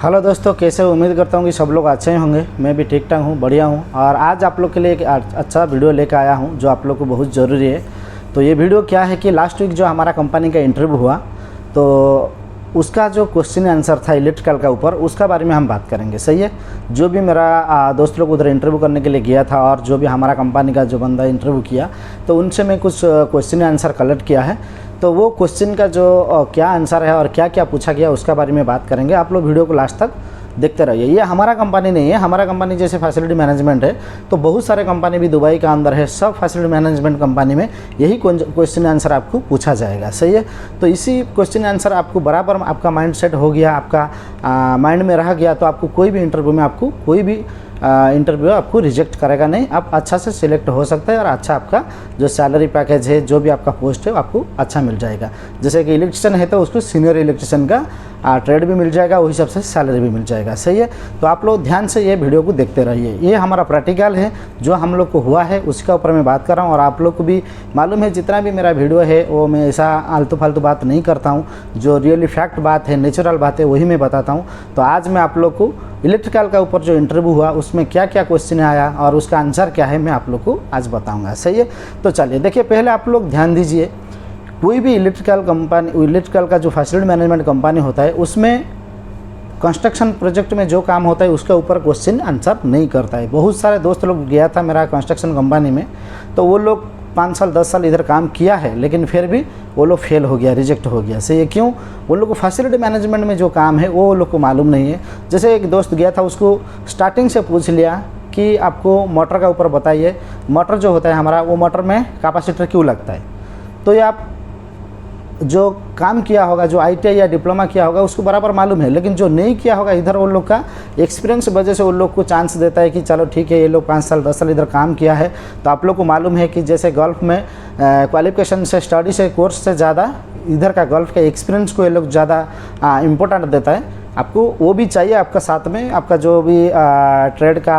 Hello दोस्तों, कैसे हो? उम्मीद करता हूँ कि सब लोग अच्छे ही होंगे। मैं भी ठीक ठाक हूँ, बढ़िया हूँ। और आज आप लोग के लिए एक अच्छा वीडियो लेकर आया हूँ जो आप लोग को बहुत ज़रूरी है। तो ये वीडियो क्या है कि लास्ट वीक जो हमारा कंपनी का इंटरव्यू हुआ, तो उसका जो क्वेश्चन आंसर था इलेक्ट्रिकल का ऊपर, उसका बारे में हम बात करेंगे। सही है। जो भी मेरा दोस्त लोग उधर इंटरव्यू करने के लिए गया था और जो भी हमारा कंपनी का जो बंदा इंटरव्यू किया, तो उनसे मैं कुछ क्वेश्चन आंसर कलेक्ट किया है। तो वो क्वेश्चन का जो क्या आंसर है और क्या क्या पूछा गया उसका बारे में बात करेंगे। आप लोग वीडियो को लास्ट तक देखते रहिए। ये हमारा कंपनी नहीं है, हमारा कंपनी जैसे फैसिलिटी मैनेजमेंट है, तो बहुत सारे कंपनी भी दुबई का अंदर है। सब फैसिलिटी मैनेजमेंट कंपनी में यही क्वेश्चन आंसर आपको पूछा जाएगा। सही है। तो इसी क्वेश्चन आंसर आपको बराबर आपका माइंड सेट हो गया, आपका माइंड में रह गया, तो आपको कोई भी इंटरव्यू में आपको कोई भी इंटरव्यू आपको रिजेक्ट करेगा नहीं। आप अच्छा से सिलेक्ट हो सकते हैं और अच्छा आपका जो सैलरी पैकेज है, जो भी आपका पोस्ट है, आपको अच्छा मिल जाएगा। जैसे कि इलेक्ट्रिशियन है तो उसको सीनियर इलेक्ट्रिशियन का ट्रेड भी मिल जाएगा, वही हिसाब से सैलरी भी मिल जाएगा। सही है। तो आप लोग ध्यान से ये वीडियो को देखते रहिए। ये हमारा प्रैक्टिकल है जो हम लोग को हुआ है, उसका ऊपर मैं बात कर रहा हूँ। और आप लोग को भी मालूम है, जितना भी मेरा वीडियो है वो मैं ऐसा आलतू फालतू बात नहीं करता हूँ। जो रियली फैक्ट बात है, नेचुरल बात है, वही मैं बताता हूँ। तो आज मैं आप लोग को इलेक्ट्रिकल का ऊपर जो इंटरव्यू हुआ उसमें क्या क्या क्वेश्चन आया और उसका आंसर क्या है, मैं आप लोग को आज बताऊंगा। सही है। तो चलिए देखिए, पहले आप लोग ध्यान दीजिए। कोई भी इलेक्ट्रिकल का जो फैसिलिटी मैनेजमेंट कंपनी होता है, उसमें कंस्ट्रक्शन प्रोजेक्ट में जो काम होता है उसके ऊपर क्वेश्चन आंसर नहीं करता है। बहुत सारे दोस्त लोग गया था मेरा कंस्ट्रक्शन कंपनी में, तो वो लोग 5 साल 10 साल इधर काम किया है, लेकिन फिर भी वो लोग फेल हो गया, रिजेक्ट हो गया। सही है। क्यों? वो लोग को फैसिलिटी मैनेजमेंट में जो काम है वो लोग को मालूम नहीं है। जैसे एक दोस्त गया था, उसको स्टार्टिंग से पूछ लिया कि आपको मोटर का ऊपर बताइए, मोटर जो होता है हमारा, वो मोटर में कैपेसिटर क्यों लगता है। तो ये आप जो काम किया होगा, जो ITI या डिप्लोमा किया होगा, उसको बराबर मालूम है। लेकिन जो नहीं किया होगा, इधर उन लोग का एक्सपीरियंस वजह से उन लोग को चांस देता है कि चलो ठीक है, ये लोग 5 साल 10 साल इधर काम किया है। तो आप लोग को मालूम है कि जैसे गल्फ़ में क्वालिफिकेशन से, स्टडी से, कोर्स से ज़्यादा इधर का गल्फ़ का एक्सपीरियंस को ये लोग ज़्यादा इम्पोर्टेंट देता है। आपको वो भी चाहिए, आपका साथ में आपका जो भी ट्रेड का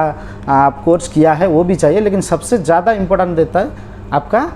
आप कोर्स किया है वो भी चाहिए, लेकिन सबसे ज़्यादा इम्पोर्टेंट देता है आपका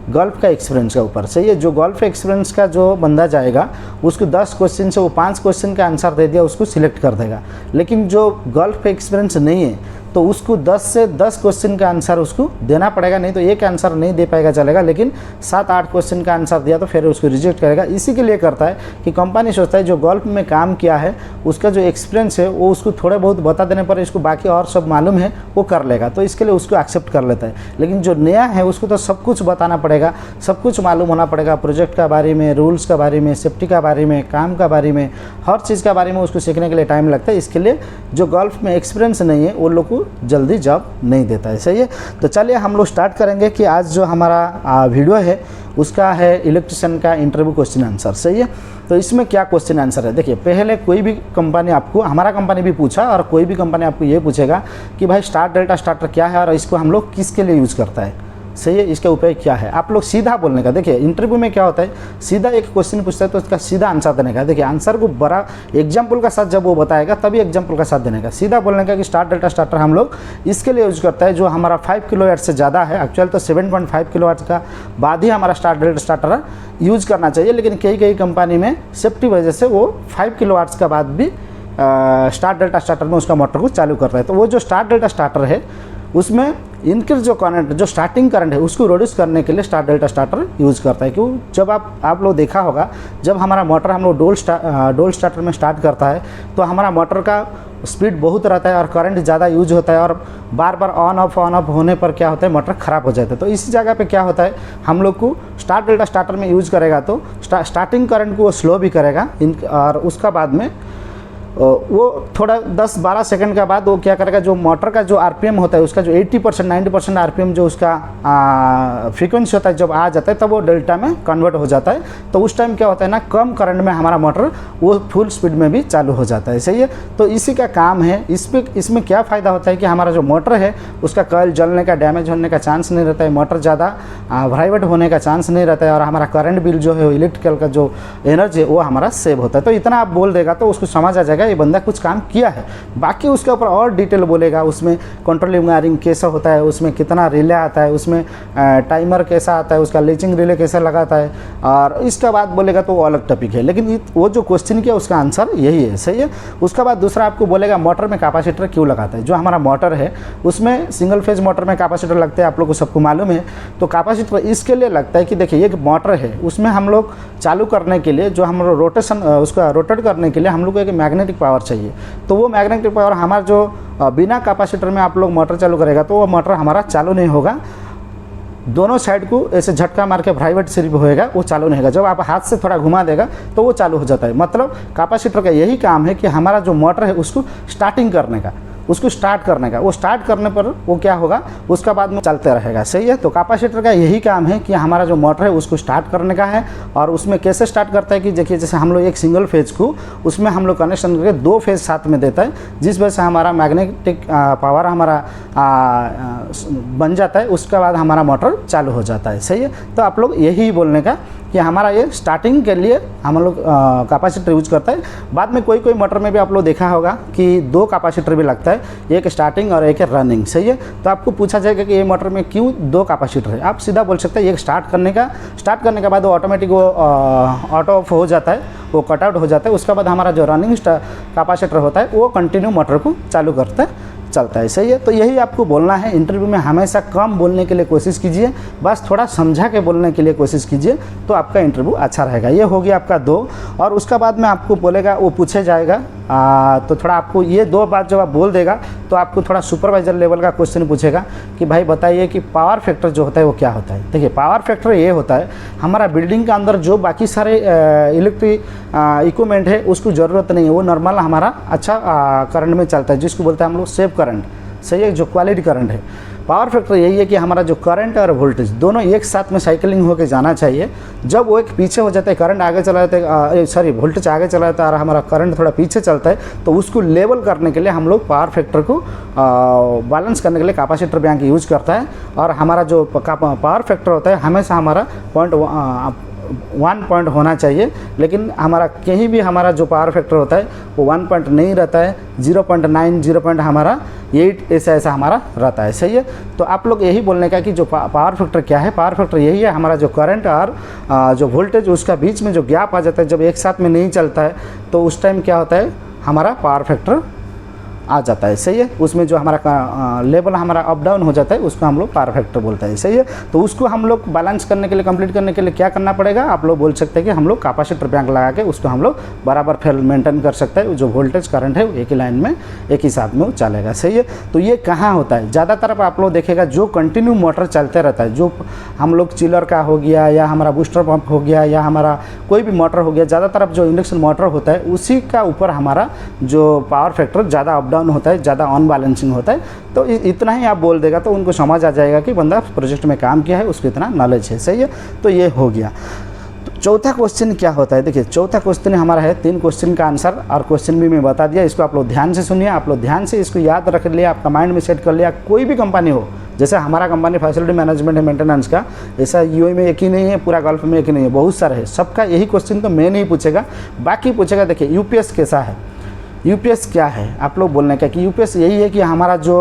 गल्फ़ का एक्सपीरियंस के ऊपर। सही है। जो गल्फ़ एक्सपीरियंस का जो बंदा जाएगा, उसको 10 क्वेश्चन से वो 5 क्वेश्चन का आंसर दे दिया, उसको सिलेक्ट कर देगा। लेकिन जो गल्फ़ एक्सपीरियंस नहीं है, तो उसको 10 से 10 क्वेश्चन का आंसर उसको देना पड़ेगा। नहीं तो एक आंसर नहीं दे पाएगा, चलेगा, लेकिन 7-8 क्वेश्चन का आंसर दिया तो फिर उसको रिजेक्ट करेगा। इसी के लिए करता है कि कंपनी सोचता है जो गल्फ़ में काम किया है उसका जो एक्सपीरियंस है वो उसको थोड़े बहुत बता देने पर इसको बाकी और सब मालूम है, वो कर लेगा। तो इसके लिए उसको एक्सेप्ट कर लेता है। लेकिन जो नया है उसको तो सब कुछ बताना पड़ेगा, सब कुछ मालूम होना पड़ेगा, प्रोजेक्ट का बारे में, रूल्स का बारे में, सेफ्टी का बारे में, काम का बारे में, हर चीज़ का बारे में उसको सीखने के लिए टाइम लगता है। इसके लिए जो गल्फ़ में एक्सपीरियंस नहीं है वो लोग को जल्दी जॉब नहीं देता है। सही है। तो चलिए हम लोग स्टार्ट करेंगे कि आज जो हमारा वीडियो है उसका है इलेक्ट्रिशियन का इंटरव्यू क्वेश्चन आंसर। सही है। तो इसमें क्या क्वेश्चन आंसर है, देखिए। पहले कोई भी कंपनी आपको, हमारा कंपनी भी पूछा और कोई भी कंपनी आपको ये पूछेगा कि भाई स्टार डेल्टा स्टार्टर क्या है और इसको हम लोग किसके लिए यूज़ करता है। सही है। इसका उपयोग क्या है, आप लोग सीधा बोलने का। देखिए इंटरव्यू में क्या होता है, सीधा एक क्वेश्चन पूछता है तो उसका सीधा आंसर देने का। देखिए आंसर को बड़ा एग्जाम्पल का साथ जब वो बताएगा तभी एग्जाम्पल का साथ देने का। सीधा बोलने का कि स्टार डेल्टा स्टार्टर हम लोग इसके लिए यूज़ करता है जो हमारा 5 किलोवाट से ज़्यादा है। एक्चुअल तो 7.5 किलोवाट का बाद ही हमारा स्टार डेल्टा स्टार्टर यूज़ करना चाहिए, लेकिन कई कंपनी में सेफ्टी वजह से वो 5 किलोवाट्स का बाद भी स्टार डेल्टा स्टार्टर में उसका मोटर को चालू करता है। तो वो जो स्टार डेल्टा स्टार्टर है उसमें इनक्रीज जो करंट, जो स्टार्टिंग करंट है उसको रिड्यूस करने के लिए स्टार डेल्टा स्टार्टर यूज़ करता है। क्यों? जब आप लोग देखा होगा, जब हमारा मोटर हम लोग डोल स्टार्टर में स्टार्ट करता है तो हमारा मोटर का स्पीड बहुत रहता है और करंट ज़्यादा यूज होता है और बार बार ऑन ऑफ होने पर क्या होता है, मोटर ख़राब हो जाता है। तो इसी जगह पे क्या होता है, हम लोग को स्टार डेल्टा स्टार्टर में यूज़ करेगा तो स्टार्टिंग करंट को वो स्लो भी करेगा और उसका बाद में वो थोड़ा 10-12 सेकंड के बाद वो क्या करेगा, जो मोटर का जो आरपीएम होता है उसका जो 80% 90% आरपीएम जो उसका फ्रीक्वेंसी होता है जब आ जाता है तब वो डेल्टा में कन्वर्ट हो जाता है। तो उस टाइम क्या होता है ना, कम करंट में हमारा मोटर वो फुल स्पीड में भी चालू हो जाता है। सही है। तो इसी का काम है। इसमें क्या फ़ायदा होता है कि हमारा जो मोटर है उसका कॉइल जलने का, डैमेज होने का चांस नहीं रहता है, मोटर ज़्यादा वाइब्रेट होने का चांस नहीं रहता है और हमारा करंट बिल जो है इलेक्ट्रिकल का जो एनर्जी है वो हमारा सेव होता है। तो इतना आप बोल देगा तो उसको समझ आ जाएगा रहेगा ये बंदा कुछ काम किया है। बाकी उसके ऊपर और डिटेल बोलेगा, उसमें कंट्रोलिंग वायरिंग कैसा होता है, उसमें कितना रिले आता है, उसमें टाइमर कैसा आता है, उसका लीचिंग रिले कैसा लगाता है, और इसका बाद बोलेगा तो वो अलग टॉपिक है। लेकिन वो जो क्वेश्चन किया उसका आंसर यही है, सही है। उसका बाद दूसरा आपको बोलेगा मोटर में कैपेसिटर क्यों लगाता है। जो हमारा मोटर है उसमें सिंगल फेज मोटर में कैपेसिटर लगता है, आप लोग को सबको मालूम है। तो कैपेसिटर इसके लिए लगता है कि देखिए एक मोटर है, उसमें हम लोग चालू करने के लिए जो हम लोग रोटेशन उसका रोटेट करने के लिए हम लोग को एक मैग्नेटिक पावर चाहिए। तो वो मैग्नेटिक पावर हमारा जो बिना कैपेसिटर में आप लोग मोटर चालू करेगा तो वो मोटर हमारा चालू नहीं होगा। दोनों साइड को ऐसे झटका मार के प्राइवेट सिर्फ होएगा, वो चालू नहीं होगा। जब आप हाथ से थोड़ा घुमा देगा तो वो चालू हो जाता है। मतलब कैपेसिटर का यही काम है कि हमारा जो मोटर है उसको स्टार्टिंग करने का, उसको स्टार्ट करने का। वो स्टार्ट करने पर वो क्या होगा, उसका बाद में चलते रहेगा, सही है। तो कैपेसिटर का यही काम है कि हमारा जो मोटर है उसको स्टार्ट करने का है। और उसमें कैसे स्टार्ट करता है कि देखिए जैसे हम लोग एक सिंगल फेज को उसमें हम लोग कनेक्शन करके 2 फेज साथ में देता है, जिस वजह से हमारा मैग्नेटिक पावर हमारा बन जाता है। उसके बाद हमारा मोटर चालू हो जाता है, सही है। तो आप लोग यही बोलने का कि हमारा ये स्टार्टिंग के लिए हम लोग कैपेसिटर यूज करता है। बाद में कोई मोटर में भी आप लोग देखा होगा कि 2 कैपेसिटर भी लगता है, एक स्टार्टिंग और एक रनिंग, सही है। तो आपको पूछा जाएगा कि ये मोटर में क्यों 2 कैपेसिटर है, आप सीधा बोल सकते हैं एक स्टार्ट करने के बाद वो ऑटोमेटिक वो ऑटो ऑफ हो जाता है, वो कट आउट हो जाता है। उसके बाद हमारा जो रनिंग कैपेसिटर होता है वो कंटिन्यू मोटर को चालू करता है, चलता है, सही है। तो यही आपको बोलना है। इंटरव्यू में हमेशा कम बोलने के लिए कोशिश कीजिए, बस थोड़ा समझा के बोलने के लिए कोशिश कीजिए, तो आपका इंटरव्यू अच्छा रहेगा। ये हो गया आपका 2। और उसका बाद में आपको बोलेगा, वो पूछे जाएगा तो थोड़ा आपको ये 2 बात जब आप बोल देगा तो आपको थोड़ा सुपरवाइजर लेवल का क्वेश्चन पूछेगा कि भाई बताइए कि पावर फैक्टर जो होता है वो क्या होता है। देखिए पावर फैक्टर ये होता है हमारा बिल्डिंग के अंदर जो बाकी सारे इलेक्ट्रिक इक्विपमेंट है उसको ज़रूरत नहीं है, वो नॉर्मल हमारा अच्छा करंट में चलता है, जिसको बोलते हैं हम लोग सेफ करंट, सही है, जो क्वालिटी करंट है। पावर फैक्टर यही है कि हमारा जो करंट और वोल्टेज दोनों एक साथ में साइकिलिंग होकर जाना चाहिए। जब वो एक पीछे हो जाता है, करंट आगे चला जाता है, वोल्टेज आगे चला जाता है और हमारा करंट थोड़ा पीछे चलता है, तो उसको लेवल करने के लिए हम लोग पावर फैक्टर को बैलेंस करने के लिए कैपेसिटर बैंक यूज करता है। और हमारा जो पावर फैक्टर होता है हमेशा हमारा 1 पॉइंट होना चाहिए। लेकिन हमारा कहीं भी हमारा जो पावर फैक्टर होता है वो 1 पॉइंट नहीं रहता है, 0.9 0 हमारा 8 ऐसा हमारा रहता है, सही है। तो आप लोग यही बोलने का कि जो पावर फैक्टर क्या है, पावर फैक्टर यही है हमारा जो करंट और जो वोल्टेज उसका बीच में जो गैप आ जाता है, जब एक साथ में नहीं चलता है तो उस टाइम क्या होता है हमारा पावर फैक्टर आ जाता है, सही है। उसमें जो हमारा लेवल हमारा अप डाउन हो जाता है उसको हम लोग पावर फैक्टर बोलते हैं, सही है। तो उसको हम लोग बैलेंस करने के लिए, कंप्लीट करने के लिए क्या करना पड़ेगा, आप लोग बोल सकते हैं कि हम लोग कैपेसिटर बैंक लगा के उसको हम लोग बराबर फिर मेंटेन कर सकते हैं। जो वोल्टेज करंट है एक ही लाइन में एक ही साथ में वो चलेगा, सही है। तो ये कहाँ होता है, ज़्यादातर आप लोग देखेगा जो कंटिन्यू मोटर चलते रहता है, जो हम लोग चिलर का हो गया या हमारा बूस्टर पंप हो गया या हमारा कोई भी मोटर हो गया, ज़्यादातर जो इंडक्शन मोटर होता है उसी का ऊपर हमारा जो पावर फैक्टर ज़्यादा अप डाउन होता है, ज़्यादा ऑन बैलेंसिंग होता है। तो इतना ही आप बोल देगा तो उनको समझ आ जाएगा कि बंदा प्रोजेक्ट में काम किया है, उसको इतना नॉलेज है, सही है। तो ये हो गया। तो चौथा क्वेश्चन क्या होता है, देखिए चौथा क्वेश्चन हमारा है 3 क्वेश्चन का आंसर, और क्वेश्चन भी मैं बता दिया, इसको आप लोग ध्यान से सुनिए, आप लोग ध्यान से इसको याद रख लिया, आपका माइंड में सेट कर लिया। कोई भी कंपनी हो, जैसे हमारा कंपनी फैसिलिटी मैनेजमेंट है मेंटेनेंस का, ऐसा यूएई में एक ही नहीं है, पूरा गल्फ में एक ही नहीं है, बहुत सारे है। सबका यही क्वेश्चन तो मैं नहीं पूछेगा, बाकी पूछेगा। देखिए यूपीएस कैसा है, यूपीएस क्या है, आप लोग बोलने का कि यूपीएस यही है कि हमारा जो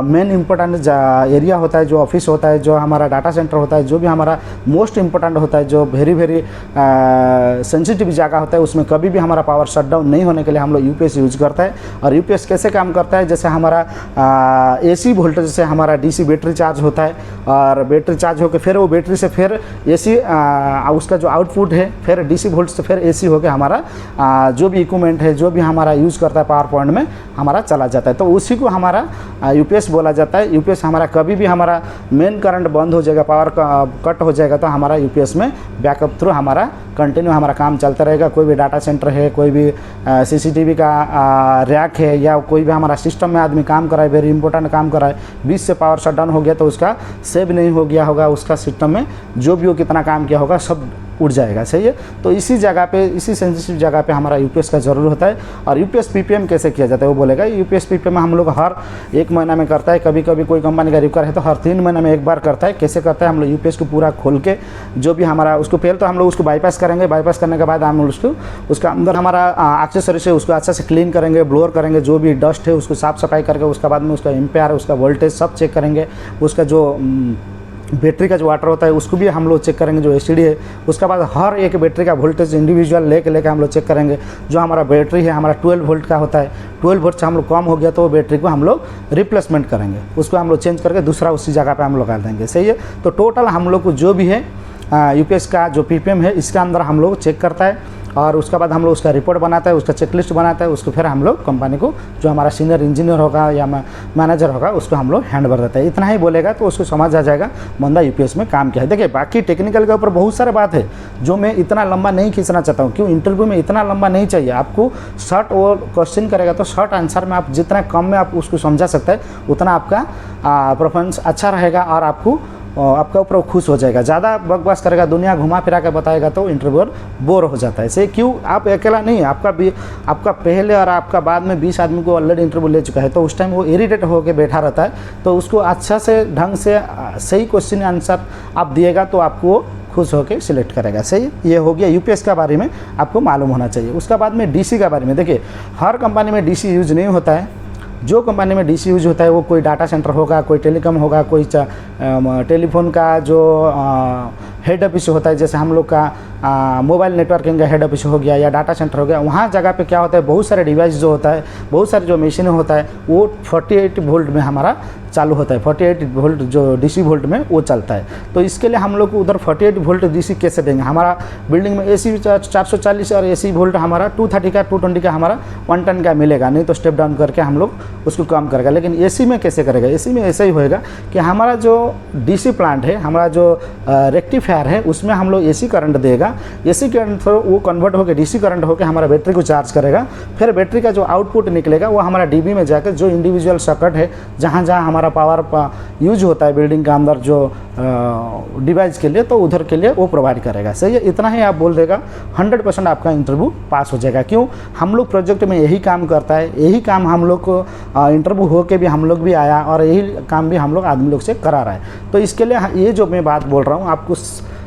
मेन इंपॉर्टेंट एरिया होता है, जो ऑफिस होता है, जो हमारा डाटा सेंटर होता है, जो भी हमारा मोस्ट इंपॉर्टेंट होता है, जो वेरी सेंसिटिव जगह होता है, उसमें कभी भी हमारा पावर शट डाउन नहीं होने के लिए हम लोग यूपीएस यूज करता है। और यूपीएस कैसे काम करता है, जैसे हमारा एसी वोल्टेज से हमारा डीसी बैटरी चार्ज होता है, और बैटरी चार्ज होकर फिर वो बैटरी से फिर एसी उसका जो आउटपुट है फिर डीसी वोल्ट से फिर एसी होकर हमारा जो भी इक्विपमेंट है, जो भी हमारा यूज करता है पावर पॉइंट में हमारा चला जाता है। तो उसी को हमारा यूपीएस बोला जाता है। यूपीएस हमारा कभी भी हमारा मेन करंट बंद हो जाएगा, पावर कट हो जाएगा, तो हमारा यूपीएस में बैकअप थ्रू हमारा कंटिन्यू हमारा काम चलता रहेगा। कोई भी डाटा सेंटर है, कोई भी सीसीटीवी का रैक है, या कोई भी हमारा सिस्टम में आदमी काम कर रहा है, वेरी इंपॉर्टेंट काम कर रहा है, बीच से पावर शट डाउन हो गया तो उसका सेव नहीं हो गया होगा, उसका सिस्टम में जो भी वो कितना काम किया होगा सब उड़ जाएगा। सही है। तो इसी जगह पे, इसी सेंसिटिव जगह पे हमारा यूपीएस का ज़रूर होता है। और यूपीएस पीपीएम कैसे किया जाता है वो बोलेगा। यूपीएस पीपीएम हम लोग हर 1 महीना में करता है, कभी कभी कोई कंपनी का रिक्वायर है तो हर 3 महीने में एक बार करता है। कैसे करता है, हम लोग यूपीएस को पूरा खोल के जो भी हमारा उसको पहले तो हम लोग उसको बाईपास करेंगे, बाईपास करने के बाद हम उसको उसका अंदर हमारा एक्सेसरी से उसको अच्छा से क्लीन करेंगे, ब्लोअर करेंगे, जो भी डस्ट है उसको साफ सफाई करके उसके बाद में उसका एम्पेयर, उसका वोल्टेज सब चेक करेंगे। उसका जो बैटरी का जो वाटर होता है उसको भी हम लोग चेक करेंगे, जो एसिडी है। उसके बाद हर एक बैटरी का वोल्टेज इंडिविजुअल लेके हम लोग चेक करेंगे। जो हमारा बैटरी है हमारा 12 वोल्ट का होता है, 12 वोल्ट से हम लोग कम हो गया तो वो बैटरी को हम लोग रिप्लेसमेंट करेंगे, उसको हम लोग चेंज करके दूसरा उसी जगह पे हम लोग लगा देंगे। सही है। तो टोटल हम लोग को जो भी है यूपीएस का जो पीपीएम है इसके अंदर हम लोग चेक करता है और उसके बाद हम लोग उसका रिपोर्ट बनाता है, उसका चेकलिस्ट बनाता है। उसको फिर हम लोग कंपनी को, जो हमारा सीनियर इंजीनियर होगा या मैनेजर होगा, उसको हम लोग हैंड ओवर देते हैं। इतना ही बोलेगा तो उसको समझ आ जाएगा बंदा यूपीएस में काम किया है। देखिए बाकी टेक्निकल के ऊपर बहुत सारे बात है जो मैं इतना लंबा नहीं खींचना चाहता हूँ, क्यों इंटरव्यू में इतना लंबा नहीं चाहिए। आपको शॉर्ट और क्वेश्चन करेगा तो शॉर्ट आंसर में आप जितना कम में आप उसको समझा सकते हैं उतना आपका परफॉर्मेंस अच्छा रहेगा और आपका ऊपर खुश हो जाएगा। ज़्यादा बकवास करेगा, दुनिया घुमा फिरा के बताएगा तो इंटरव्यूअर बोर हो जाता है। से क्यों, आप अकेला नहीं, आपका पहले और आपका बाद में 20 आदमी को ऑलरेडी इंटरव्यू ले चुका है, तो उस टाइम वो इरिटेट होकर बैठा रहता है। तो उसको अच्छा से ढंग से सही क्वेश्चन आंसर आप दिएगा तो आपको खुश होकर सिलेक्ट करेगा। सही। ये हो गया यूपीएस के बारे में, आपको मालूम होना चाहिए। उसके बाद में डीसी के बारे में, देखिए हर कंपनी में डीसी यूज नहीं होता है। जो कंपनी में डीसी यूज होता है वो कोई डाटा सेंटर होगा, कोई टेलीकॉम होगा, कोई टेलीफोन का जो हेड ऑफिस होता है, जैसे हम लोग का मोबाइल नेटवर्किंग का हेड ऑफिस हो गया या डाटा सेंटर हो गया। वहाँ जगह पे क्या होता है, बहुत सारे डिवाइस जो होता है, बहुत सारे जो मशीन होता है वो 48 वोल्ट में हमारा चालू होता है। 48 वोल्ट जो डीसी वोल्ट में वो चलता है। तो इसके लिए हम लोग को उधर 48 वोल्ट डीसी कैसे देंगे। हमारा बिल्डिंग में एसी 440 और एसी वोल्ट हमारा 230 का 220 का हमारा 110 का मिलेगा, नहीं तो स्टेप डाउन करके हम लोग उसको कम करेगा। लेकिन एसी में कैसे करेगा, एसी में ऐसा ही होएगा कि हमारा जो डीसी प्लांट है, हमारा जो रेक्टिफायर है, उसमें हम लोग एसी करंट देगा। एसी करंट वो कन्वर्ट होकर डीसी करंट होकर हमारा बैटरी को चार्ज करेगा। फिर बैटरी का जो आउटपुट निकलेगा वो हमारा डीबी में जाकर जो इंडिविजुअल सर्किट है, जहाँ जहाँ हमारा पावर यूज होता है बिल्डिंग के अंदर जो डिवाइस के लिए, तो उधर के लिए वो प्रोवाइड करेगा। सही है। इतना ही आप बोल देगा 100% आपका इंटरव्यू पास हो जाएगा। क्यों, हम लोग प्रोजेक्ट में यही काम करता है, यही काम हम लोग को इंटरव्यू हो के भी हम लोग भी आया और यही काम भी हम लोग आदमी लोग से करा रहा है। तो इसके लिए ये जो मैं बात बोल रहा हूँ आपको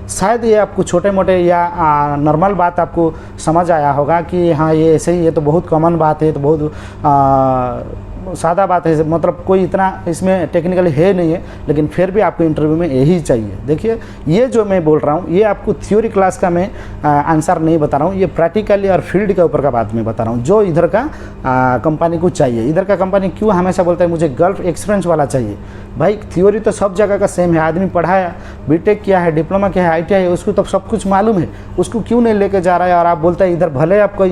शायद ये आपको छोटे मोटे या नॉर्मल बात आपको समझ आया होगा कि हाँ ये ऐसे ही, ये तो बहुत कॉमन बात है, तो बहुत सादा बात है, मतलब कोई इतना इसमें टेक्निकली है नहीं है। लेकिन फिर भी आपको इंटरव्यू में यही चाहिए। देखिए ये जो मैं बोल रहा हूँ ये आपको थ्योरी क्लास का मैं आंसर नहीं बता रहा हूँ, ये प्रैक्टिकली और फील्ड के ऊपर का बात मैं बता रहा हूँ जो इधर का कंपनी को चाहिए। इधर का कंपनी क्यों हमेशा बोलता है मुझे गल्फ एक्सपीरियंस वाला चाहिए। भाई थ्योरी तो सब जगह का सेम है, आदमी पढ़ा है, बीटेक किया है, डिप्लोमा किया है, आईटीआई है, उसको तो सब कुछ मालूम है, उसको क्यों नहीं लेके जा रहा है। और आप बोलते हैं इधर भले आपको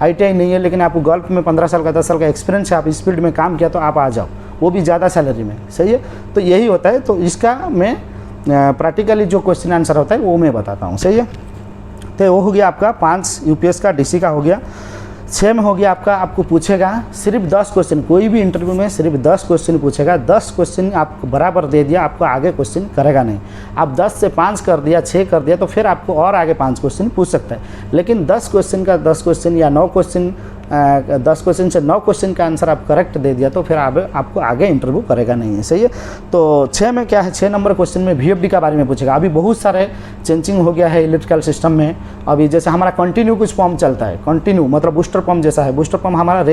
आईटीआई नहीं है लेकिन आपको गल्फ में 15 साल का 10 साल का एक्सपीरियंस है, आप इस फील्ड में काम किया तो आप आ जाओ, वो भी ज़्यादा सैलरी में। सही है। तो यही होता है। तो इसका मैं प्रैक्टिकली जो क्वेश्चन आंसर होता है वो मैं बताता हूँ। सही है। तो वो हो गया आपका 5 यूपीएस का, डीसी का हो गया। 6 में हो गया आपका, आपको पूछेगा सिर्फ 10 क्वेश्चन, कोई भी इंटरव्यू में सिर्फ 10 क्वेश्चन पूछेगा। 10 क्वेश्चन आप बराबर दे दिया, आपको आगे क्वेश्चन करेगा नहीं। आप 10 से 5 कर दिया, 6 कर दिया तो फिर आपको और आगे 5 क्वेश्चन पूछ सकता है। लेकिन 10 क्वेश्चन का 10 क्वेश्चन या 9 क्वेश्चन 10 क्वेश्चन से 9 क्वेश्चन का आंसर आप करेक्ट दे दिया तो फिर आपको आगे इंटरव्यू करेगा नहीं है। सही है। तो 6 में क्या है, 6 नंबर क्वेश्चन में वीएफडी का बारे में पूछेगा। अभी बहुत सारे चेंजिंग हो गया है इलेक्ट्रिकल सिस्टम में। अभी जैसे हमारा कंटिन्यू कुछ पंप चलता है, कंटिन्यू मतलब बूस्टर पंप जैसा है। बूस्टर पंप हमारा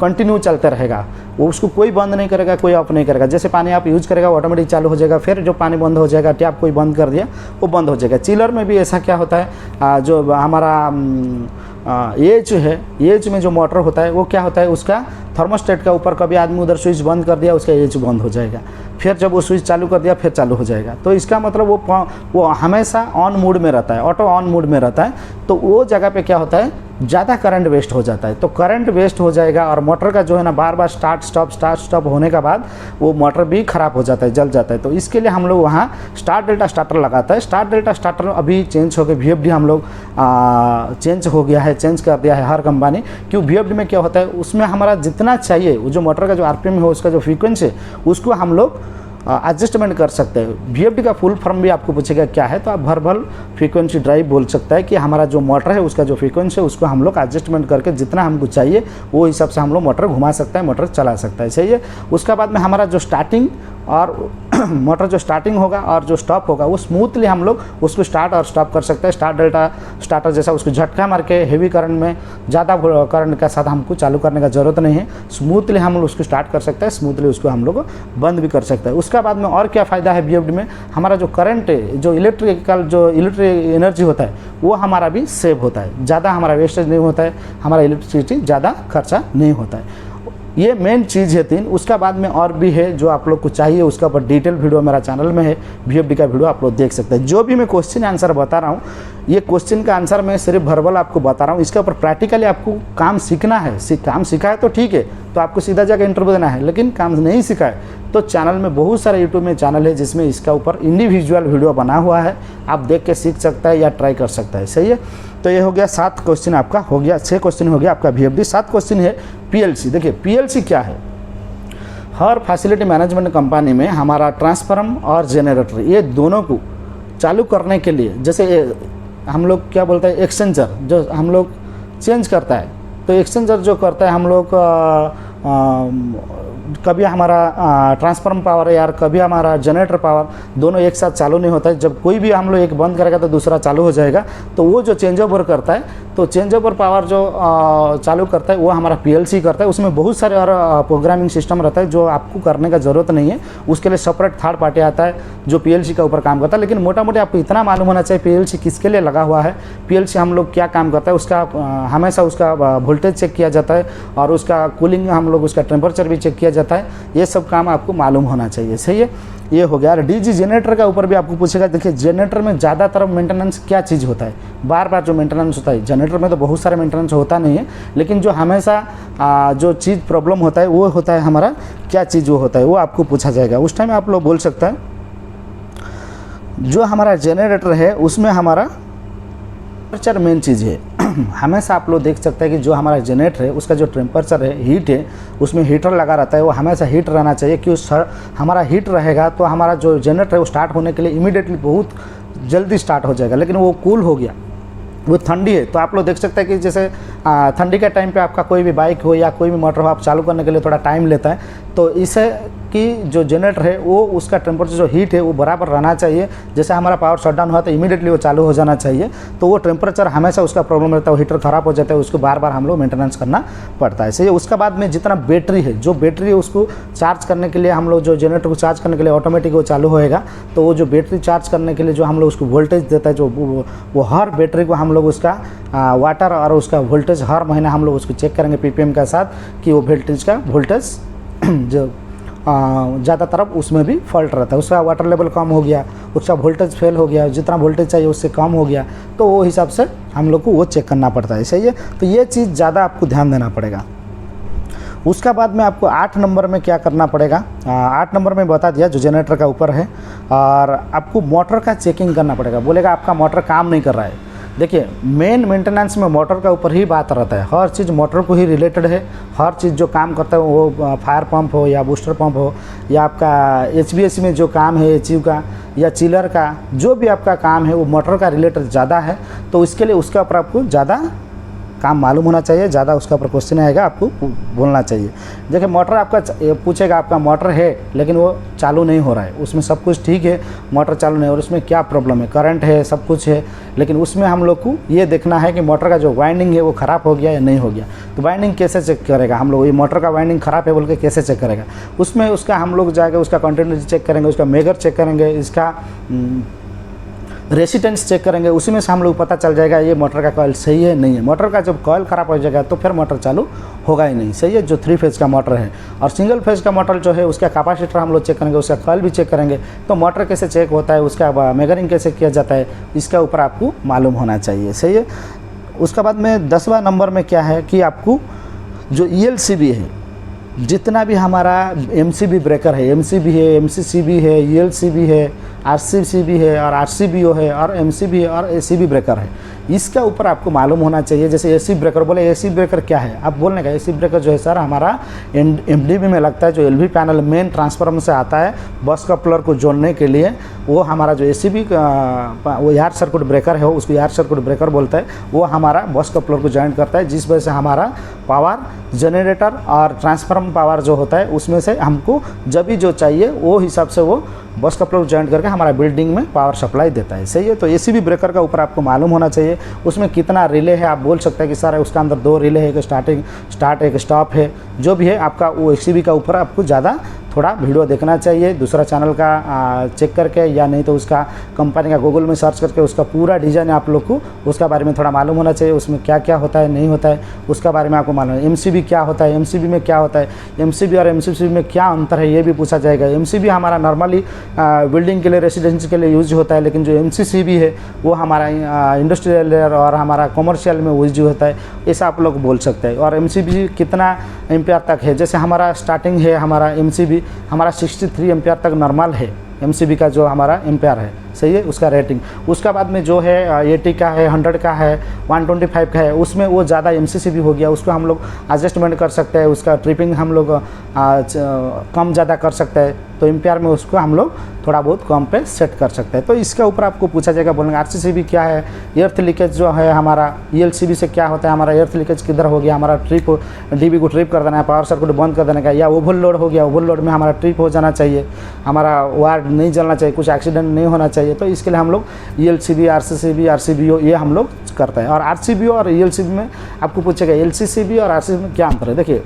कंटिन्यू चलते रहेगा, वो उसको कोई बंद नहीं करेगा, कोई ऑफ नहीं करेगा। जैसे पानी आप यूज करेगा वो ऑटोमेटिक चालू हो जाएगा, फिर जो पानी बंद हो जाएगा, टैप कोई बंद कर दिया वो बंद हो जाएगा। चिलर में भी ऐसा क्या होता है, जो हमारा एज है, एज में जो मोटर होता है वो क्या होता है, उसका थर्मोस्टेट का ऊपर कभी आदमी उधर स्विच बंद कर दिया उसका एज बंद हो जाएगा, फिर जब वो स्विच चालू कर दिया फिर चालू हो जाएगा। तो इसका मतलब वो हमेशा ऑन मोड में रहता है, ऑटो ऑन मोड में रहता है। तो वो जगह पे क्या होता है, ज़्यादा करंट वेस्ट हो जाता है। तो करंट वेस्ट हो जाएगा और मोटर का जो है ना बार बार स्टार्ट स्टॉप होने के बाद वो मोटर भी ख़राब हो जाता है, जल जाता है। तो इसके लिए हम लोग वहाँ स्टार्ट डेल्टा स्टार्टर लगाता है। स्टार्ट डेल्टा स्टार्टर अभी चेंज हो गया, वीएफडी हम लोग चेंज हो गया है, चेंज कर दिया है हर कंपनी। क्यों, वीएफडी में क्या होता है, उसमें हमारा जितना चाहिए वो जो मोटर का जो आरपीएम है, उसका जो फ्रीक्वेंसी है, उसको हम लोग एडजस्टमेंट कर सकते हैं। VFD का फुल फॉर्म भी आपको पूछेगा क्या है, तो आप वर्बल फ्रीक्वेंसी ड्राइव बोल सकता है कि हमारा जो मोटर है उसका जो फ्रीक्वेंसी है उसको हम लोग एडजस्टमेंट करके जितना हमको चाहिए वो हिसाब से हम लोग मोटर घुमा सकता है, मोटर चला सकता है। सही है। उसका बाद में हमारा जो स्टार्टिंग और मोटर जो स्टार्टिंग होगा और जो स्टॉप होगा वो स्मूथली हम लोग उसको स्टार्ट और स्टॉप कर सकते हैं। स्टार्ट डेल्टा स्टार्टर जैसा उसको झटका मार के हेवी करंट में ज़्यादा करंट के साथ हमको चालू करने का ज़रूरत नहीं है। स्मूथली हम लोग उसको स्टार्ट कर सकते हैं, स्मूथली उसको हम लोग बंद भी कर सकते हैं। उसका बाद में और क्या फ़ायदा है VFD में, हमारा जो करंट है, जो इलेक्ट्रिक एनर्जी होता है वो हमारा भी सेव होता है, ज़्यादा हमारा वेस्टेज नहीं होता है, हमारा इलेक्ट्रिसिटी ज़्यादा खर्चा नहीं होता है। ये मेन चीज़ है 3। उसका बाद में और भी है जो आप लोग को चाहिए, उसका ऊपर डिटेल वीडियो मेरा चैनल में है, VFD का वीडियो आप लोग देख सकते हैं। जो भी मैं क्वेश्चन आंसर बता रहा हूँ, ये क्वेश्चन का आंसर मैं सिर्फ वर्बल आपको बता रहा हूँ, इसके ऊपर प्रैक्टिकली आपको काम सीखना है। काम सीखा है तो ठीक है, तो आपको सीधा जाकर इंटरव्यू देना है, लेकिन काम नहीं सीखा है तो चैनल में बहुत सारे यूट्यूब में चैनल है जिसमें इसका ऊपर इंडिविजुअल वीडियो बना हुआ है, आप देख के सीख सकता है या ट्राई कर सकता है। सही है। तो ये हो गया 7 क्वेश्चन आपका हो गया, 6 क्वेश्चन हो गया आपका VFD। 7 क्वेश्चन है PLC। देखिए PLC क्या है। हर फैसिलिटी मैनेजमेंट कंपनी में हमारा ट्रांसफार्म और जनरेटर ये दोनों को चालू करने के लिए, जैसे हम लोग क्या बोलते हैं एक्सचेंजर जो हम लोग चेंज करता है, तो एक्सचेंजर जो करता है हम लोग कभी हमारा ट्रांसफार्मर पावर या कभी हमारा जनरेटर पावर दोनों एक साथ चालू नहीं होता है। जब कोई भी हम लोग एक बंद करेगा तो दूसरा चालू हो जाएगा, तो वो जो चेंज ओवर करता है, तो चेंज ओवर पावर जो चालू करता है वो हमारा PLC करता है। उसमें बहुत सारे और प्रोग्रामिंग सिस्टम रहता है जो आपको करने का ज़रूरत नहीं है, उसके लिए सेपरेट थर्ड पार्टी आता है जो PLC का ऊपर काम करता है। लेकिन मोटा मोटी आपको इतना मालूम होना चाहिए PLC किसके लिए लगा हुआ है, PLC हम लोग क्या काम करता है, उसका हमेशा उसका वोल्टेज चेक किया जाता है और उसका कूलिंग हम लोग उसका टेम्परेचर भी चेक किया जाता है। ये सब काम आपको मालूम होना चाहिए। सही है। ये हो गया। और DG जनरेटर का ऊपर भी आपको पूछेगा। देखिए जनरेटर में ज़्यादातर मेंटेनेंस क्या चीज़ होता है, बार बार जो मेंटेनेंस होता है जनरेटर में तो बहुत सारे मेंटेनेंस होता नहीं है, लेकिन जो हमेशा जो चीज़ प्रॉब्लम होता है वो होता है हमारा क्या चीज़ वो होता है, वो आपको पूछा जाएगा। उस टाइम आप लोग बोल सकता है जो हमारा जनरेटर है उसमें हमारा टेम्परेचर मेन चीज़ है। हमेशा आप लोग देख सकते हैं कि जो हमारा जनरेटर है उसका जो टेम्परेचर है, हीट है, उसमें हीटर लगा रहता है, वो हमेशा हीट रहना चाहिए। क्यों हमारा हीट रहेगा तो हमारा जो जनरेटर है वो स्टार्ट होने के लिए इमीडिएटली बहुत जल्दी स्टार्ट हो जाएगा। लेकिन वो कूल हो गया, वो ठंडी है, तो आप लोग देख सकते हैं कि जैसे ठंडी के टाइम पे आपका कोई भी बाइक हो या कोई भी मोटर हो, आप चालू करने के लिए थोड़ा टाइम लेता है, तो इससे कि जो जनरेटर है वो उसका टेम्परेचर जो हीट है वो बराबर रहना चाहिए। जैसे हमारा पावर शटडाउन हुआ तो इमीडिएटली वो चालू हो जाना चाहिए, तो वो टेम्परेचर हमेशा उसका प्रॉब्लम रहता है, वो हीटर ख़राब हो जाता है, उसको बार बार हम लोग मेंटेनेंस करना पड़ता है। सही है। उसका बाद में जितना बैटरी है, जो बैटरी है उसको चार्ज करने के लिए हम लोग जो जनरेटर को चार्ज करने के लिए ऑटोमेटिक वो चालू होएगा, तो वो जो बैटरी चार्ज करने के लिए जो हम लोग उसको वोल्टेज देता है, जो वो हर बैटरी को हम लोग उसका वाटर और उसका वोल्टेज हर महीना हम लोग उसको चेक करेंगे PPM के साथ कि वो वोल्टेज का वोल्टेज जो ज़्यादा तरफ उसमें भी फॉल्ट रहता है, उसका वाटर लेवल कम हो गया, उसका वोल्टेज फेल हो गया, जितना वोल्टेज चाहिए उससे कम हो गया, तो वो हिसाब से हम लोग को वो चेक करना पड़ता है। सही है। तो ये चीज़ ज़्यादा आपको ध्यान देना पड़ेगा। उसका बाद में आपको 8 नंबर में क्या करना पड़ेगा, 8 नंबर में बता दिया जो जनरेटर का ऊपर है, और आपको मोटर का चेकिंग करना पड़ेगा। बोलेगा आपका मोटर काम नहीं कर रहा है। देखिए मेन मेंटेनेंस में मोटर का ऊपर ही बात रहता है, हर चीज़ मोटर को ही रिलेटेड है। हर चीज़ जो काम करता है वो फायर पंप हो या बूस्टर पंप हो या आपका HVAC में जो काम है HU का या चिलर का, जो भी आपका काम है वो मोटर का रिलेटेड ज़्यादा है, तो इसके लिए उसके ऊपर आपको ज़्यादा काम मालूम होना चाहिए, ज़्यादा उसका ऊपर क्वेश्चन आएगा, आपको बोलना चाहिए। देखिए मोटर आपका पूछेगा आपका मोटर है लेकिन वो चालू नहीं हो रहा है, उसमें सब कुछ ठीक है, मोटर चालू नहीं हो रहा, उसमें क्या प्रॉब्लम है, करंट है, सब कुछ है, लेकिन उसमें हम लोग को ये देखना है कि मोटर का जो वाइंडिंग है वो ख़राब हो गया या नहीं हो गया। तो वाइंडिंग कैसे चेक करेगा हम लोग, ये मोटर का वाइंडिंग ख़राब है बोल के कैसे चेक करेगा, उसमें उसका हम लोग जाकर उसका कंटिन्यूटी चेक करेंगे, उसका मेगर चेक करेंगे, इसका रेसिस्टेंस चेक करेंगे, उसी में से हम लोग पता चल जाएगा ये मोटर का कॉइल सही है नहीं है। मोटर का जब कॉइल ख़राब हो जाएगा तो फिर मोटर चालू होगा ही नहीं। सही है। जो 3 फेज़ का मोटर है और सिंगल फेज़ का मोटर जो है उसका कैपेसिटर हम लोग चेक करेंगे, उसका कॉइल भी चेक करेंगे। तो मोटर कैसे चेक होता है, उसका मेजरिंग कैसे किया जाता है, इसका ऊपर आपको मालूम होना चाहिए। सही है। उसके बाद में 10वां नंबर में क्या है कि आपको जो ELCB है, जितना भी हमारा MCB ब्रेकर है, MCB है, MCCB है, ELCB है, RCCB है और RCBO है और MCB है और ACB ब्रेकर है, इसका ऊपर आपको मालूम होना चाहिए। जैसे एसी ब्रेकर, बोले एसी ब्रेकर क्या है, आप बोलने का एसी ब्रेकर जो है सर हमारा एमडीबी में लगता है, जो एलवी पैनल मेन ट्रांसफार्मर से आता है बस कपलर को जोड़ने के लिए। वो हमारा जो एसीबी वो एयर सर्किट ब्रेकर है, उसको एयर सर्किट ब्रेकर बोलता है, वो हमारा बस कपलर को ज्वाइन करता है, जिस वजह से हमारा पावर जनरेटर और ट्रांसफार्मर पावर जो होता है उसमें से हमको जब भी जो चाहिए वो हिसाब से वो बस कपलर को ज्वाइन करके हमारा बिल्डिंग में पावर सप्लाई देता है। सही है। तो एसीबी ब्रेकर का ऊपर आपको मालूम होना चाहिए, उसमें कितना रिले है। आप बोल सकते हैं कि सर उसका अंदर 2 रिले है, एक स्टार्ट एक स्टॉप है, जो भी है आपका वो एसीबी का ऊपर आपको ज़्यादा थोड़ा वीडियो देखना चाहिए, दूसरा चैनल का चेक करके, या नहीं तो उसका कंपनी का गूगल में सर्च करके उसका पूरा डिज़ाइन आप लोग को उसका बारे में थोड़ा मालूम होना चाहिए, उसमें क्या क्या होता है नहीं होता है उसका बारे में आपको मालूम है। एमसीबी क्या होता है, एमसीबी में क्या होता है, एमसीबी और एमसीबी में क्या अंतर है ये भी पूछा जाएगा। एमसीबी हमारा नॉर्मली बिल्डिंग के लिए, रेसिडेंशियल के लिए यूज होता है, लेकिन जो एमसीसीबी है वो हमारा इंडस्ट्रियल और हमारा कमर्शियल में यूज होता है, ऐसा आप लोग बोल सकते हैं। और एमसीबी कितना एम्पियर तक है, जैसे हमारा स्टार्टिंग है हमारा एमसीबी हमारा 63 एम्पियर तक नॉर्मल है एमसीबी का जो हमारा एम्पियर है, सही है उसका रेटिंग। उसका बाद में जो है 80 का है, 100 का है, 125 का है, उसमें वो ज़्यादा एमसीसीबी हो गया, उसको हम लोग एडजस्टमेंट कर सकते हैं, उसका ट्रिपिंग हम लोग कम ज़्यादा कर सकते हैं, तो एम्पियर में उसको हम लोग थोड़ा बहुत कम पे सेट कर सकते हैं। तो इसके ऊपर आपको पूछा जाएगा, बोलेंगे आरसीसीबी क्या है, एर्थ लीकेज जो है हमारा ईएलसीबी से क्या होता है, हमारा एर्थ लीकेज किधर हो गया, हमारा ट्रिप डीबी को ट्रिप कर देना है, पावर सर्किट बंद कर देने का, या ओवरलोड हो गया, ओवरलोड में हमारा ट्रिप हो जाना चाहिए, हमारा वायर नहीं जलना चाहिए, कुछ एक्सीडेंट नहीं होना चाहिए। तो इसके लिए हम लोग ईएलसीबी, आरसीसीबी, आरसीबीओ ये हम लोग करते हैं। और आरसीबीओ और ईएलसीबी में आपको पूछेगा एलसीसीबी और आरसीबी में क्या अंतर है। देखिए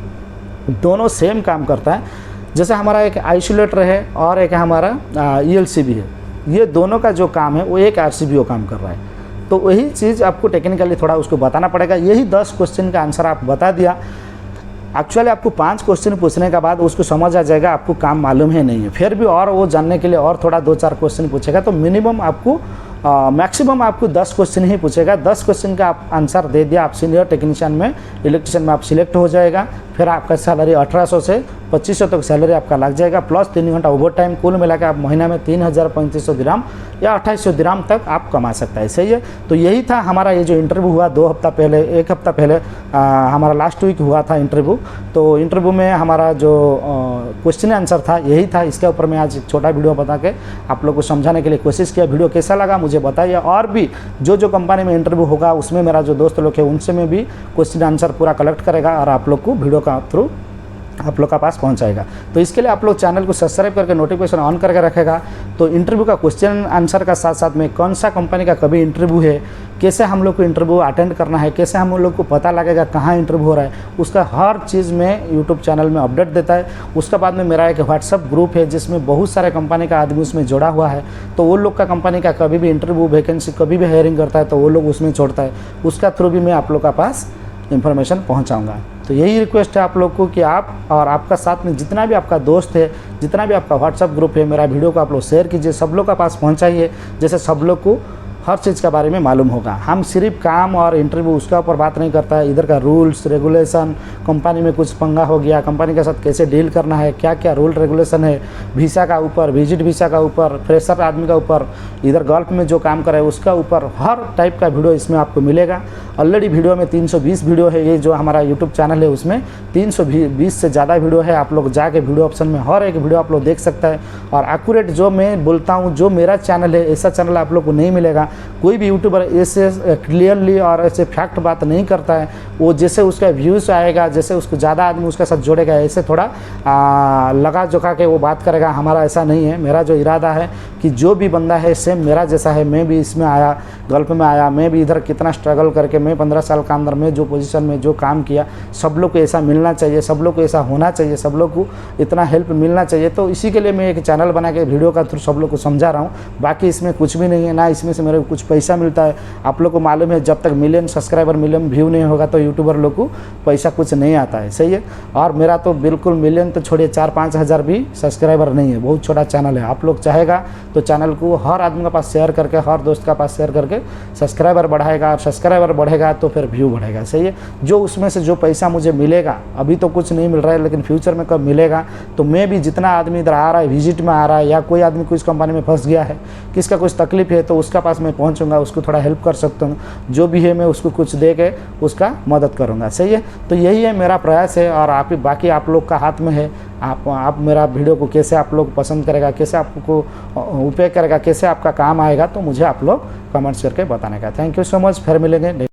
दोनों सेम काम करता है, जैसे हमारा एक आइसोलेटर है और एक हमारा ईएलसीबी है, ये दोनों का जो काम है वो एक आरसीबीओ काम कर रहा है। तो वही चीज़ आपको टेक्निकली थोड़ा उसको बताना पड़ेगा। यही 10 क्वेश्चन का आंसर आप बता दिया। एक्चुअली आपको 5 क्वेश्चन पूछने के बाद उसको समझ आ जाएगा आपको काम मालूम है नहीं है, फिर भी और वो जानने के लिए और थोड़ा 2-4 क्वेश्चन पूछेगा, तो मिनिमम आपको मैक्सिमम आपको 10 क्वेश्चन ही पूछेगा। 10 क्वेश्चन का आप आंसर दे दिया, आप सीनियर टेक्नीशियन में, इलेक्ट्रिशियन में आप सिलेक्ट हो जाएगा। फिर आपका सैलरी 1800 से 2500 तक सैलरी आपका लग जाएगा, प्लस 3 घंटा ओवर टाइम, कुल मिला के आप महीना में 3500 दिराम या 2800 दिराम तक आप कमा सकता है। सही है। तो यही था हमारा ये जो इंटरव्यू हुआ 2 हफ्ता पहले, 1 हफ्ता पहले हमारा लास्ट वीक हुआ था इंटरव्यू। तो इंटरव्यू में हमारा जो क्वेश्चन आंसर था यही था। इसके ऊपर मैं आज एक छोटा वीडियो बता के आप लोग को समझाने के लिए कोशिश किया। वीडियो कैसा लगा मुझे बताइए, और भी जो कंपनी में इंटरव्यू होगा उसमें मेरा जो दोस्त लोग है उनसे में भी क्वेश्चन आंसर पूरा कलेक्ट करेगा और आप लोग को वीडियो का थ्रू आप लोग का पास पहुंचाएगा। तो इसके लिए आप लोग चैनल को सब्सक्राइब करके नोटिफिकेशन ऑन करके रखेगा। तो इंटरव्यू का क्वेश्चन आंसर का साथ साथ में कौन सा कंपनी का कभी इंटरव्यू है, कैसे हम लोग को इंटरव्यू अटेंड करना है, कैसे हम लोग को पता लगेगा कहाँ इंटरव्यू हो रहा है, उसका हर चीज़ में यूट्यूब चैनल में अपडेट देता है। उसके बाद में मेरा एक व्हाट्सअप ग्रुप है जिसमें बहुत सारे कंपनी का आदमी उसमें जुड़ा हुआ है। तो वो लोग का कंपनी का कभी भी इंटरव्यू वैकेंसी कभी भी हायरिंग करता है तो वो लोग उसमें छोड़ता है, उसका थ्रू भी मैं आप लोग का पास इन्फॉर्मेशन पहुंचाऊंगा। तो यही रिक्वेस्ट है आप लोग को कि आप और आपका साथ में जितना भी आपका दोस्त है, जितना भी आपका व्हाट्सअप ग्रुप है, मेरा वीडियो को आप लोग शेयर कीजिए, सब लोग का पास पहुंचाइए, जैसे सब लोग को हर चीज़ के बारे में मालूम होगा। हम सिर्फ काम और इंटरव्यू उसका ऊपर बात नहीं करता है, इधर का रूल्स रेगुलेशन, कंपनी में कुछ पंगा हो गया, कंपनी के साथ कैसे डील करना है, क्या क्या रूल रेगुलेशन है, वीज़ा का ऊपर, विजिट वीज़ा का ऊपर, फ्रेशर आदमी का ऊपर, इधर गल्फ में जो काम करे उसका ऊपर, हर टाइप का वीडियो इसमें आपको मिलेगा। ऑलरेडी वीडियो में 320 वीडियो है, ये जो हमारा यूट्यूब चैनल है उसमें 320 से ज़्यादा वीडियो है। आप लोग जाके वीडियो ऑप्शन में हर एक वीडियो आप लोग देख सकता है। और एक्यूरेट जो मैं बोलता हूँ, जो मेरा चैनल है, ऐसा चैनल आप लोग को नहीं मिलेगा। कोई भी यूट्यूबर ऐसे क्लियरली और ऐसे फैक्ट बात नहीं करता है। वो जैसे उसका व्यूज़ आएगा, जैसे उसको ज़्यादा आदमी उसके साथ जोड़ेगा, ऐसे थोड़ा लगा जोखा के वो बात करेगा। हमारा ऐसा नहीं है। मेरा जो इरादा है कि जो भी बंदा है सेम मेरा जैसा है, मैं भी इसमें आया, गल्फ में आया, मैं भी इधर कितना स्ट्रगल करके, मैं 15 साल का अंदर में जो पोजीशन में जो काम किया, सब लोग को ऐसा मिलना चाहिए, सब लोग को ऐसा होना चाहिए, सब लोग को इतना हेल्प मिलना चाहिए। तो इसी के लिए मैं एक चैनल बना के वीडियो का थ्रू सब लोग को समझा रहा हूँ। बाकी इसमें कुछ भी नहीं है, ना इसमें से मेरे को कुछ पैसा मिलता है। आप लोग को मालूम है, जब तक मिलियन सब्सक्राइबर, मिलियन व्यू नहीं होगा तो यूट्यूबर लोग को पैसा कुछ नहीं आता है। सही है। और मेरा तो बिल्कुल मिलियन तो छोड़िए, 4-5 हज़ार भी सब्सक्राइबर नहीं है, बहुत छोटा चैनल है। आप लोग चाहेगा तो चैनल को हर आदमी के पास शेयर करके, हर दोस्त का पास शेयर करके सब्सक्राइबर बढ़ाएगा, और सब्सक्राइबर बढ़ेगा तो फिर व्यू बढ़ेगा। सही है। जो उसमें से जो पैसा मुझे मिलेगा, अभी तो कुछ नहीं मिल रहा है, लेकिन फ्यूचर में कब मिलेगा, तो मैं भी जितना आदमी इधर आ रहा है, विजिट में आ रहा है, या कोई आदमी कुछ कंपनी में फंस गया है, किसका कुछ तकलीफ है, तो उसका पास मैं मैं पहुंचूंगा उसको थोड़ा हेल्प कर सकता हूँ, जो भी है मैं उसको कुछ दे के उसका मदद करूँगा। सही है, तो यही है मेरा प्रयास है और बाकी आप लोग का हाथ में है। आप मेरा वीडियो को कैसे आप लोग पसंद करेगा, कैसे आपको उपयोग करेगा, कैसे आपका काम आएगा, तो मुझे आप लोग कमेंट्स करके बताने का। थैंक यू सो मच, फिर मिलेंगे।